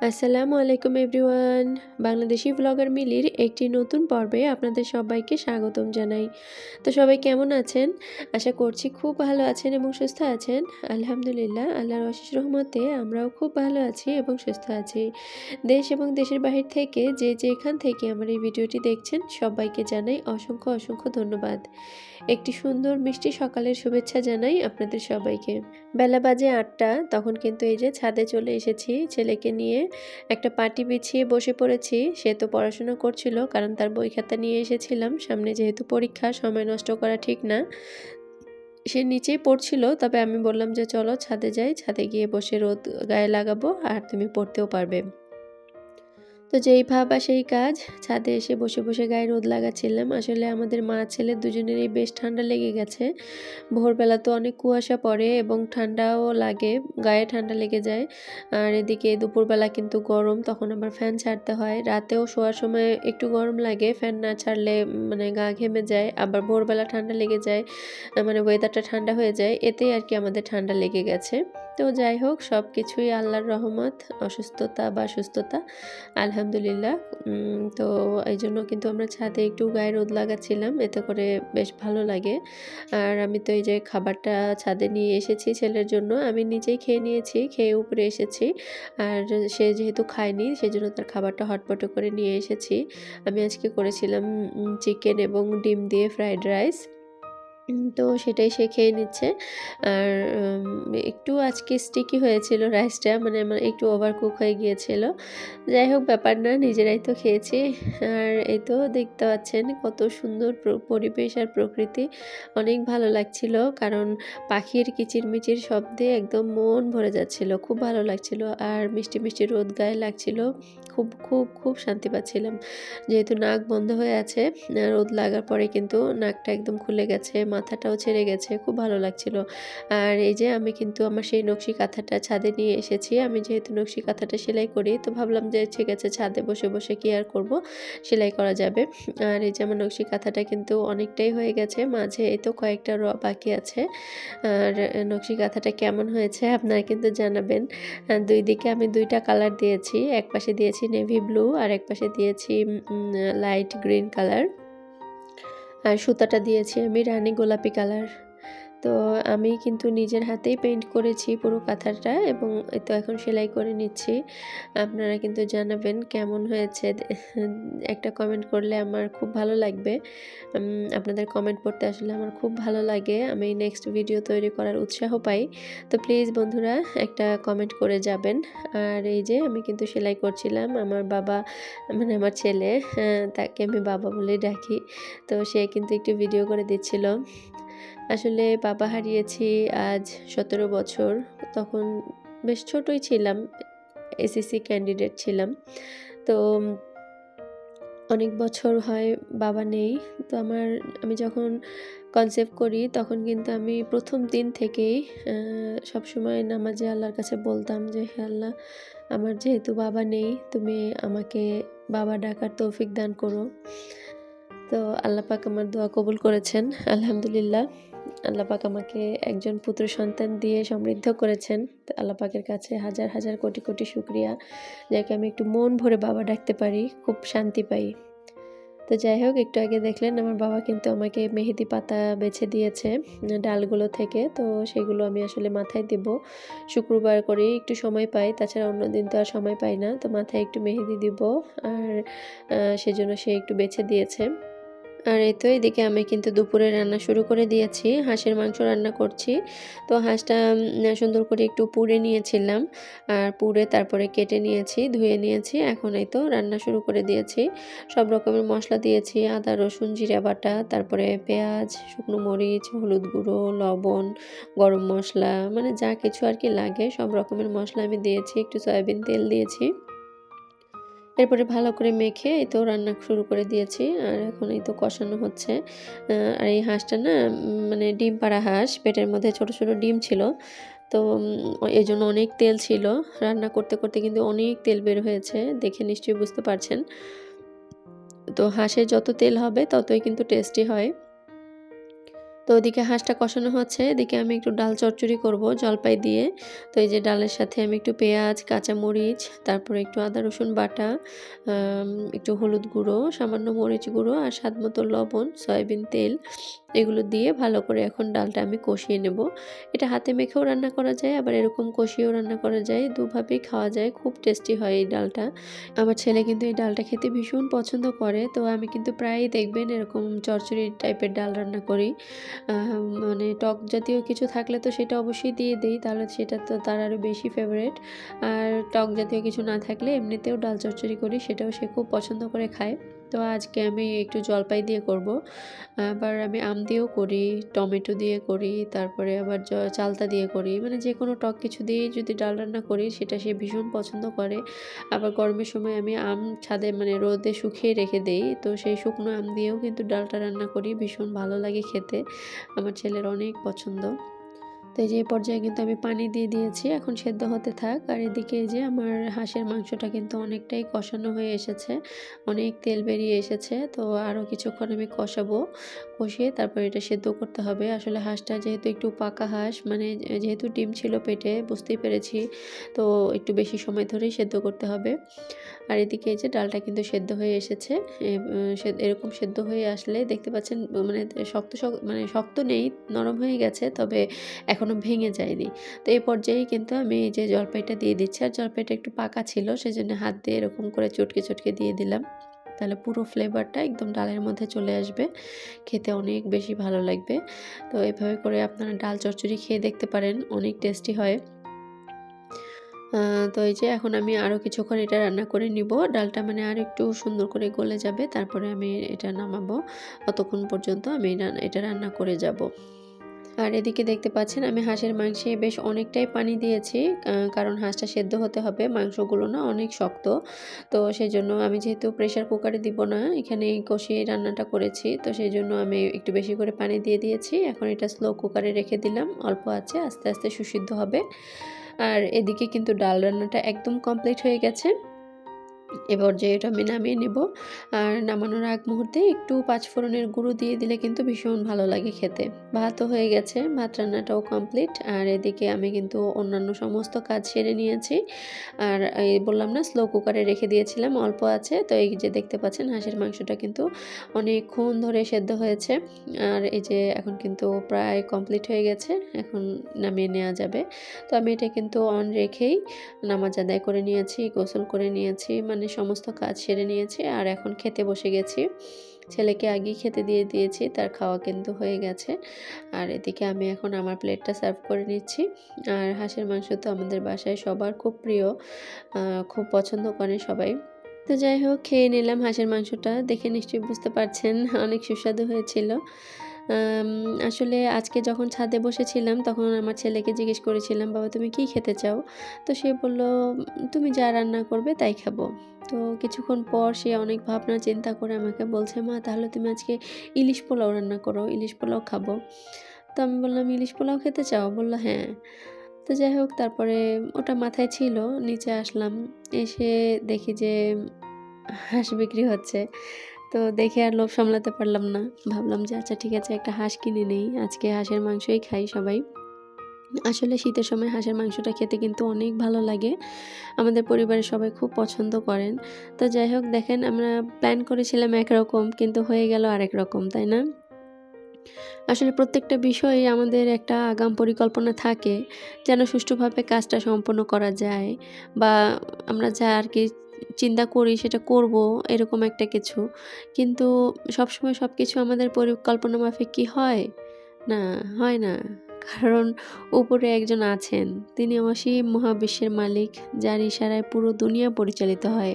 আসসালামু আলাইকুম everyone. Bangladeshi blogger মিলির একটি নতুন পর্বে আপনাদের সবাইকে স্বাগতম জানাই। তো সবাই কেমন আছেন? আশা করছি খুব ভালো আছেন এবং সুস্থ আছেন। আলহামদুলিল্লাহ, আল্লাহর অশেষ রহমতে আমরাও খুব ভালো আছি এবং সুস্থ আছি। দেশ এবং দেশের বাহির থেকে যে যেখান থেকে আমার এই ভিডিওটি দেখছেন সবাইকে জানাই অসংখ্য অসংখ্য ধন্যবাদ। একটি সুন্দর মিষ্টি সকালের শুভেচ্ছা জানাই আপনাদের সবাইকে। বেলা বাজে ৮টা, তখন কিন্তু এই যে ছাদে চলে এসেছি ছেলেকে নিয়ে। একটা পাটি বিছিয়ে বসে পড়েছি। সে তো পড়াশোনা করছিল, কারণ তার বই খাতা নিয়ে এসেছিলাম। সামনে যেহেতু পরীক্ষা, সময় নষ্ট করা ঠিক না। সে নিচেই পড়ছিল, তবে আমি বললাম যে চলো ছাদে যাই, ছাদে গিয়ে বসে রোদ গায়ে লাগাবো আর তুমি পড়তেও পারবে। তো যেই ভাব আর সেই কাজ, ছাদে এসে বসে বসে গায়ে রোদ লাগাচ্ছিলাম। আসলে আমাদের মা ছেলে দুজনেরই বেশ ঠান্ডা লেগে গেছে। ভোরবেলা তো অনেক কুয়াশা পড়ে এবং ঠান্ডাও লাগে, গায়ে ঠান্ডা লেগে যায়। আর এদিকে দুপুরবেলা কিন্তু গরম, তখন আবার ফ্যান ছাড়তে হয়। রাতেও শোয়ার সময় একটু গরম লাগে, ফ্যান না ছাড়লে মানে গা ঘেমে যায়। আবার ভোরবেলা ঠান্ডা লেগে যায়, মানে ওয়েদারটা ঠান্ডা হয়ে যায়, এতেই আর কি আমাদের ঠান্ডা লেগে গেছে। তো যাই হোক, সব কিছুই আল্লাহর রহমত, অসুস্থতা বা সুস্থতা, আলহামদুলিল্লাহ। তো এই জন্য কিন্তু আমরা ছাদে একটু গায়ে রোদ লাগাচ্ছিলাম, এতে করে বেশ ভালো লাগে। আর আমি তো এই যে খাবারটা ছাদে নিয়ে এসেছি ছেলের জন্য, আমি নিজেই খেয়ে নিয়েছি, খেয়ে উপরে এসেছি। আর সে যেহেতু খায়নি, সেজন্য তার খাবারটা হটপটে করে নিয়ে এসেছি। আমি আজকে করেছিলাম চিকেন এবং ডিম দিয়ে ফ্রাইড রাইস। তো সেটাই সে খেয়ে নিচ্ছে। আর একটু আজকে স্টিকি হয়েছিল রাইসটা, মানে আমার একটু ওভারকুক হয়ে গিয়েছিল। যাই হোক, ব্যাপার না, নিজেরাই তো খেয়েছি। আর এই তো দেখতে পাচ্ছেন কত সুন্দর পরিবেশ আর প্রকৃতি, অনেক ভালো লাগছিল। কারণ পাখির কিচিরমিচির শব্দে একদম মন ভরে যাচ্ছিল, খুব ভালো লাগছিল। আর মিষ্টি মিষ্টি রোদ গায়ে লাগছিল, খুব খুব খুব শান্তি পাচ্ছিলাম। যেহেতু নাক বন্ধ হয়ে আছে, রোদ লাগার পরে কিন্তু নাকটা একদম খুলে গেছে, মাথাটাও ছেড়ে গেছে, খুব ভালো লাগছিল। আর এই যে আমি কিন্তু আমার সেই নকশি কাঁথাটা ছাদে নিয়ে এসেছি। আমি যেহেতু নকশি কাঁথাটা সেলাই করি, তো ভাবলাম যে ঠিক আছে, ছাদে বসে বসে কি আর করব, সেলাই করা যাবে। আর এই যে আমার নকশি কাঁথাটা কিন্তু অনেকটাই হয়ে গেছে, মাঝে এই তো কয়েকটা বাকি আছে। আর নকশি কাঁথাটা কেমন হয়েছে আপনারা কিন্তু জানাবেন। দুই দিকে আমি দুইটা কালার দিয়েছি, এক পাশে দিয়েছি নেভি ব্লু আর এক পাশে দিয়েছি লাইট গ্রিন কালার। আর সুতাটা দিয়েছি আমি রানী গোলাপি কালার। তো আমি কিন্তু নিজের হাতেই পেইন্ট করেছি পুরো কাঁথাটা, এবং এই তো এখন সেলাই করে নিচ্ছি। আপনারা কিন্তু জানাবেন কেমন হয়েছে, একটা কমেন্ট করলে আমার খুব ভালো লাগবে। আপনাদের কমেন্ট পড়তে আসলে আমার খুব ভালো লাগে, আমি নেক্সট ভিডিও তৈরি করার উৎসাহ পাই। তো প্লিজ বন্ধুরা একটা কমেন্ট করে যাবেন। আর এই যে আমি কিন্তু সেলাই করছিলাম, আমার বাবা, মানে আমার ছেলে, তাকে আমি বাবা বলে ডাকি, তো সে কিন্তু একটু ভিডিও করে দিচ্ছিল। আসলে বাবা হারিয়েছি আজ 17 বছর। তখন বেশ ছোটই ছিলাম, এসএসসি ক্যান্ডিডেট ছিলাম। তো অনেক বছর হয় বাবা নেই। তো আমি যখন কনসেপ্ট করি, তখন কিন্তু আমি প্রথম দিন থেকেই সবসময় নামাজে আল্লাহর কাছে বলতাম যে, হে আল্লাহ, আমার যেহেতু বাবা নেই, তুমি আমাকে বাবা ডাকার তৌফিক দান করো। তো আল্লাহ পাক আমার দোয়া কবুল করেছেন, আলহামদুলিল্লাহ। আল্লাহ পাক আমাকে একজন পুত্র সন্তান দিয়ে সমৃদ্ধ করেছেন। তো আল্লাহ পাকের কাছে হাজার হাজার কোটি কোটি শুকরিয়া, যাকে আমি একটু মন ভরে বাবা ডাকতে পারি, খুব শান্তি পাই। তো যাই হোক, একটু আগে দেখলেন আমার বাবা কিন্তু আমাকে মেহেদি পাতা বেছে দিয়েছে ডালগুলো থেকে। তো সেগুলো আমি আসলে মাথায় দেব, শুক্রবার করেই একটু সময় পাই, তাছাড়া অন্য দিন তো আর সময় পাই না। তো মাথায় একটু মেহেদি দিব, আর সেজন্য সে একটু বেছে দিয়েছে। আর এই তো এদিকে আমি কিন্তু দুপুরে রান্না শুরু করে দিয়েছি, হাঁসের মাংস রান্না করছি। তো হাঁসটা সুন্দর করে একটু পুড়ে নিয়েছিলাম, আর পুড়ে তারপরে কেটে নিয়েছি, ধুয়ে নিয়েছি। এখন এই তো রান্না শুরু করে দিয়েছি। সব রকমের মশলা দিয়েছি, আদা রসুন জিরা বাটা, তারপরে পেঁয়াজ, শুকনো মরিচ, হলুদ গুঁড়ো, লবণ, গরম মশলা, মানে যা কিছু আর কি লাগে সব রকমের মশলা আমি দিয়েছি, একটু সয়াবিন তেল দিয়েছি। এরপরে ভালো করে মেখে এই তো রান্না শুরু করে দিয়েছি। আর এখন এই তো কষানো হচ্ছে। আর এই হাঁসটা না, মানে ডিম পাড়া হাঁস, পেটের মধ্যে ছোট ছোট ডিম ছিল। তো এই জন্য অনেক তেল ছিল, রান্না করতে করতে কিন্তু অনেক তেল বের হয়েছে, দেখে নিশ্চয়ই বুঝতে পারছেন। তো হাঁসের যত তেল হবে ততই কিন্তু টেস্টি হয়। তো ওদিকে হাঁসটা কষানো হচ্ছে, এদিকে আমি একটু ডাল চচ্চড়ি করব জলপাই দিয়ে। তো এই যে ডালের সাথে আমি একটু পেঁয়াজ, কাঁচামরিচ, তারপরে একটু আদা রসুন বাটা, একটু হলুদ গুঁড়ো, সামান্য মরিচ গুঁড়ো আর স্বাদমতো লবণ, সয়াবিন তেল এগুলো দিয়ে ভালো করে এখন ডালটা আমি কষিয়ে নেব। এটা হাতে মেখেও রান্না করা যায়, আবার এরকম কষিয়েও রান্না করা যায়, দুভাবেই খাওয়া যায়। খুব টেস্টি হয় এই ডালটা। আমার ছেলে কিন্তু এই ডালটা খেতে ভীষণ পছন্দ করে। তো আমি কিন্তু প্রায়ই দেখবেন এরকম চচ্চড়ি টাইপের ডাল রান্না করি। মানে টক জাতীয় কিছু থাকলে তো সেটা অবশ্যই দিয়ে দিই, তাহলে সেটা তো তার আরও বেশি ফেভারিট। আর টক জাতীয় কিছু না থাকলে এমনিতেও ডাল চচ্চড়ি করি, সেটাও সে খুব পছন্দ করে খায়। তো আজকে আমি একটু জলপাই দিয়ে করব। আবার আমি আম দিয়েও করি, টমেটো দিয়ে করি, তারপরে আবার চালতা দিয়ে করি। মানে যেকোনো টক কিছু দিয়েই যদি ডাল রান্না করি সেটা সে ভীষণ পছন্দ করে। আবার গরমের সময় আমি আম ছাদে মানে রোদে শুকিয়ে রেখে দেই। তো সেই শুকনো আম দিয়েও কিন্তু ডালটা রান্না করি, ভীষণ ভালো লাগে খেতে। আমার ছেলের অনেক পছন্দ। তো এই যে এই পর্যায়ে কিন্তু আমি পানি দিয়ে দিয়েছি, এখন সেদ্ধ হতে থাক। আর এদিকে এই যে আমার হাঁসের মাংসটা কিন্তু অনেকটাই কষানো হয়ে এসেছে, অনেক তেল বেরিয়ে এসেছে। তো আরও কিছুক্ষণ আমি কষাবো, কষিয়ে তারপর এটা সেদ্ধ করতে হবে। আসলে হাঁসটা যেহেতু একটু পাকা হাঁস, মানে যেহেতু ডিম ছিল পেটে, বুঝতেই পেরেছি, তো একটু বেশি সময় ধরেই সেদ্ধ করতে হবে। আর এদিকে এই যে ডালটা কিন্তু সেদ্ধ হয়ে এসেছে। এরকম সেদ্ধ হয়ে আসলে দেখতে পাচ্ছেন মানে মানে শক্ত নেই, নরম হয়ে গেছে, তবে এখনও ভেঙে যায়নি। তো এই পর্যায়েই কিন্তু আমি এই যে জলপাইটা দিয়ে দিচ্ছি। আর জলপাইটা একটু পাকা ছিল, সেজন্য হাত দিয়ে এরকম করে চটকে চটকে দিয়ে দিলাম। তাহলে পুরো ফ্লেভারটা একদম ডালের মধ্যে চলে আসবে, খেতে অনেক বেশি ভালো লাগবে। তো এভাবে করে আপনারা ডাল চচ্চড়ি খেয়ে দেখতে পারেন, অনেক টেস্টি হয়। তো এই যে এখন আমি আরও কিছুক্ষণ এটা রান্না করে নিব। ডালটা মানে আর একটু সুন্দর করে গলে যাবে, তারপরে আমি এটা নামাবো। ততক্ষণ পর্যন্ত আমি এটা রান্না করে যাব। আর এদিকে দেখতে পাচ্ছেন আমি হাঁসের মাংসে বেশ অনেকটাই পানি দিয়েছি, কারণ হাঁসটা সেদ্ধ হতে হবে, মাংসগুলো না অনেক শক্ত। তো সেজন্য আমি যেহেতু প্রেশার কুকারে দিব না, এখানে কষিয়ে রান্নাটা করেছি, তো সেই জন্য আমি একটু বেশি করে পানি দিয়ে দিয়েছি। এখন এটা স্লো কুকারে রেখে দিলাম, অল্প আছে, আস্তে আস্তে সুসিদ্ধ হবে। আর এদিকে কিন্তু ডাল রান্নাটা একদম কমপ্লিট হয়ে গেছে। এবার যে এটা আমি নামিয়ে নেব। আর নামানোর আগ মুহূর্তে একটু পাঁচফোড়নের গুঁড়ো দিয়ে দিলে কিন্তু ভীষণ ভালো লাগে খেতে। ভাতও হয়ে গেছে, ভাত রান্নাটাও কমপ্লিট। আর এদিকে আমি কিন্তু অন্যান্য সমস্ত কাজ সেরে নিয়েছি। আর এই বললাম না, স্লো কুকারে রেখে দিয়েছিলাম, অল্প আছে। তো এই যে দেখতে পাচ্ছেন হাঁসের মাংসটা কিন্তু অনেকক্ষণ ধরে সেদ্ধ হয়েছে। আর এই যে এখন কিন্তু প্রায় কমপ্লিট হয়ে গেছে, এখন নামিয়ে নেওয়া যাবে। তো আমি এটা কিন্তু অন রেখেই নামাজ আদায় করে নিয়েছি, গোসল করে নিয়েছি, মানে সমস্ত কাজ সেরে নিয়েছি। আর এখন খেতে বসে গেছি। ছেলেকে আগেই খেতে দিয়ে দিয়েছি, তার খাওয়া কিন্তু হয়ে গেছে। আর এদিকে আমি এখন আমার প্লেটটা সার্ভ করে নিচ্ছি। আর হাঁসের মাংস তো আমাদের বাসায় সবার খুব প্রিয়, খুব পছন্দ করে সবাই। তো যাই হোক, খেয়ে নিলাম হাঁসের মাংসটা, দেখে নিশ্চয়ই বুঝতে পারছেন অনেক সুস্বাদু হয়েছিল। আম আসলে আজকে যখন ছাদে বসেছিলাম তখন আমার ছেলেকে জিজ্ঞেস করেছিলাম, বাবা তুমি কি খেতে চাও? তো সে বলল, তুমি যা রান্না করবে তাই খাবো। তো কিছুক্ষণ পর সে অনেক ভাবনা চিন্তা করে আমাকে বলছে, মা তাহলে তুমি আজকে ইলিশ পোলাও রান্না করো, ইলিশ পোলাও খাবো। তো আমি বললাম, ইলিশ পোলাও খেতে চাও? বলল হ্যাঁ। তো যাই হোক, তারপরে ওটা মাথায় ছিল, নিচে আসলাম, এসে দেখি যে হাঁস বিক্রি হচ্ছে। তো দেখে আর লোভ সামলাতে পারলাম না। ভাবলাম যে আচ্ছা ঠিক আছে, একটা হাঁস কিনে নেই। আজকে হাঁসের মাংসই খাই সবাই। আসলে শীতের সময় হাঁসের মাংসটা খেতে কিন্তু অনেক ভালো লাগে। আমাদের পরিবারের সবাই খুব পছন্দ করেন। তো যাই হোক, দেখেন আমরা প্ল্যান করেছিলাম একরকম, কিন্তু হয়ে গেল আরেক রকম, তাই না? আসলে প্রত্যেকটা বিষয়ে আমাদের একটা আগাম পরিকল্পনা থাকে, যেন সুষ্ঠুভাবে কাজটা সম্পন্ন করা যায়, বা আমরা যা আর কি চিন্তা করি সেটা করব, এরকম একটা কিছু। কিন্তু সবসময় সবকিছু আমাদের পরিকল্পনা মাফিক কি হয়? না, হয় না। কারণ উপরে একজন আছেন, তিনি অসীম মহাবিশ্বের মালিক, যার ইশারায় পুরো দুনিয়া পরিচালিত হয়।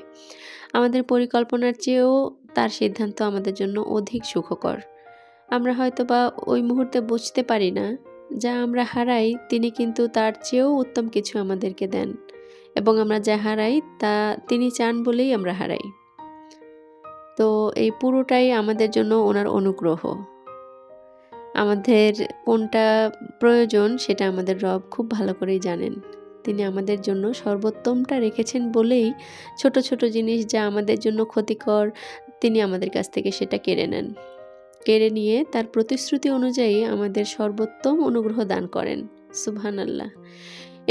আমাদের পরিকল্পনার চেয়েও তার সিদ্ধান্ত আমাদের জন্য অধিক সুখকর। আমরা হয়তোবা ওই মুহূর্তে বুঝতে পারি না, যা আমরা হারাই তিনি কিন্তু তার চেয়েও উত্তম কিছু আমাদেরকে দেন, এবং আমরা যা হারাই তা তিনি চান বলেই আমরা হারাই। তো এই পুরোটাই আমাদের জন্য ওনার অনুগ্রহ। আমাদের কোনটা প্রয়োজন সেটা আমাদের রব খুব ভালো করেই জানেন। তিনি আমাদের জন্য সর্বোত্তমটা রেখেছেন বলেই ছোট ছোট জিনিস যা আমাদের জন্য ক্ষতিকর, তিনি আমাদের কাছ থেকে সেটা কেড়ে নেন। কেড়ে নিয়ে তার প্রতিশ্রুতি অনুযায়ী আমাদের সর্বোত্তম অনুগ্রহ দান করেন। সুবহানাল্লাহ।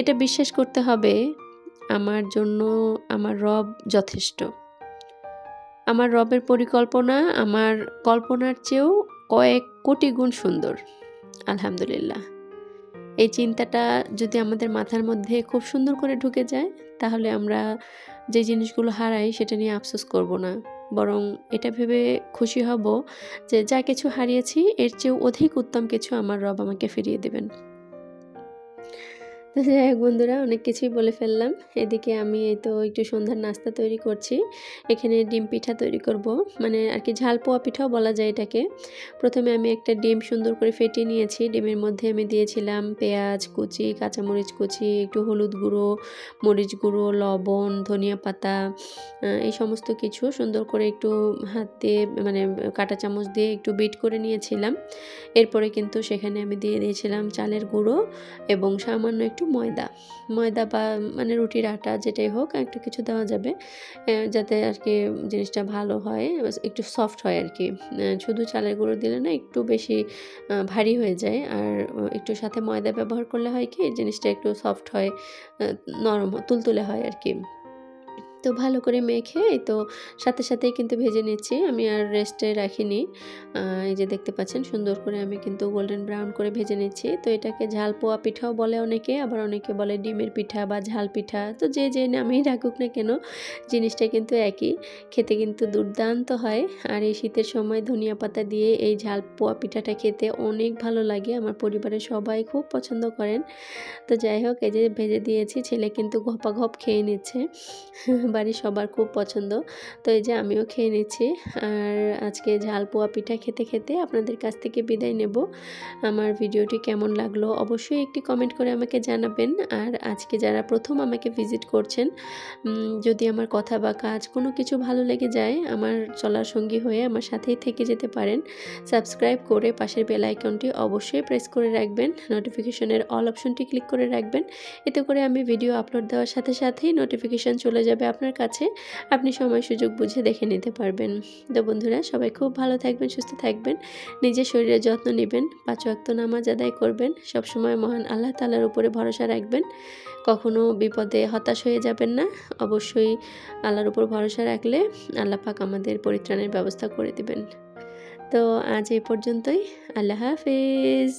এটা বিশ্বাস করতে হবে আমার জন্য আমার রব যথেষ্ট। আমার রবের পরিকল্পনা আমার কল্পনার চেয়েও কয়েক কোটি গুণ সুন্দর। আলহামদুলিল্লাহ। এই চিন্তাটা যদি আমাদের মাথার মধ্যে খুব সুন্দর করে ঢুকে যায়, তাহলে আমরা যে জিনিসগুলো হারাই সেটা নিয়ে আফসোস করব না। বরং এটা ভেবে খুশি হব যে যা কিছু হারিয়েছি এর চেয়েও অধিক উত্তম কিছু আমার রব আমাকে ফিরিয়ে দেবেন। তো যাই হোক বন্ধুরা, অনেক কিছুই বলে ফেললাম। এদিকে আমি এই তো একটু সন্ধ্যার নাস্তা তৈরি করছি। এখানে ডিম পিঠা তৈরি করব, মানে আর কি ঝাল পোয়া পিঠাও বলা যায় এটাকে। প্রথমে আমি একটা ডিম সুন্দর করে ফেটিয়ে নিয়েছি। ডিমের মধ্যে আমি দিয়েছিলাম পেঁয়াজ কুচি, কাঁচামরিচ কুচি, একটু হলুদ গুঁড়ো, মরিচ গুঁড়ো, লবণ, ধনিয়া পাতা, এই সমস্ত কিছু সুন্দর করে একটু হাত দিয়ে মানে কাঁটা চামচ দিয়ে একটু বিট করে নিয়েছিলাম। এরপরে কিন্তু সেখানে আমি দিয়ে দিয়েছিলাম চালের গুঁড়ো এবং সামান্য একটু ময়দা বা মানে রুটির আটা যেটাই হোক একটু কিছু দেওয়া যাবে, যাতে আর কি জিনিসটা ভালো হয়, একটু সফট হয় আর কি। শুধু চালের গুঁড়ো দিলে না একটু বেশি ভারী হয়ে যায়, আর একটু সাথে ময়দা ব্যবহার করলে হয় কি জিনিসটা একটু সফট হয়, নরম তুলতুলে হয় আর কি। তো ভালো করে মেখে এই তো সাথেই কিন্তু ভেজে নিচ্ছি। আমি আর রেস্টে রাখিনি। এই যে দেখতে পাচ্ছেন সুন্দর করে আমি কিন্তু গোল্ডেন ব্রাউন করে ভেজে নিচ্ছি। তো এটাকে ঝাল পোয়া পিঠাও বলে অনেকে, আবার অনেকে বলে ডিমের পিঠা বা ঝাল পিঠা। তো যে নামেই ডাকুক না কেন, জিনিসটা কিন্তু একই। খেতে কিন্তু দুর্দান্ত হয়। আর এই শীতের সময় ধনিয়া পাতা দিয়ে এই ঝাল পোয়া পিঠাটা খেতে অনেক ভালো লাগে। আমার পরিবারের সবাই খুব পছন্দ করেন। তো যাই হোক, এই যে ভেজে দিয়েছি, ছেলে কিন্তু ঘপাঘপ খেয়ে নিচ্ছে। বাড়ির সবার খুব পছন্দ। তো এই যে আমিও খেয়ে নিচ্ছি। আর আজকে ঝাল পোয়া পিঠা খেতে আপনাদের কাছ থেকে বিদায় নেব। আমার ভিডিওটি কেমন লাগলো অবশ্যই একটি কমেন্ট করে আমাকে জানাবেন। আর আজকে যারা প্রথম আমাকে ভিজিট করছেন, যদি আমার কথা বা কাজ কোনো কিছু ভালো লেগে যায়, আমার চলার সঙ্গী হয়ে আমার সাথেই থেকে যেতে পারেন। সাবস্ক্রাইব করে পাশের বেল আইকনটি অবশ্যই প্রেস করে রাখবেন। নোটিফিকেশনের অল অপশনটি ক্লিক করে রাখবেন। এতে করে আমি ভিডিও আপলোড দেওয়ার সাথেই নোটিফিকেশন চলে যাবে আপনার কাছে। আপনি সময় সুযোগ বুঝে দেখে নিতে পারবেন। তো বন্ধুরা, সবাই খুব ভালো থাকবেন, সুস্থ থাকবেন, নিজের শরীরের যত্ন নেবেন, 5 ওয়াক্ত নামাজ আদায় করবেন, সবসময় মহান আল্লাহ তাআলার উপরে ভরসা রাখবেন, কখনো বিপদে হতাশ হয়ে যাবেন না। অবশ্যই আল্লাহর উপর ভরসা রাখলে আল্লাহ পাক আমাদের পরিত্রাণের ব্যবস্থা করে দিবেন। তো আজ এই পর্যন্তই। আল্লাহ হাফেজ।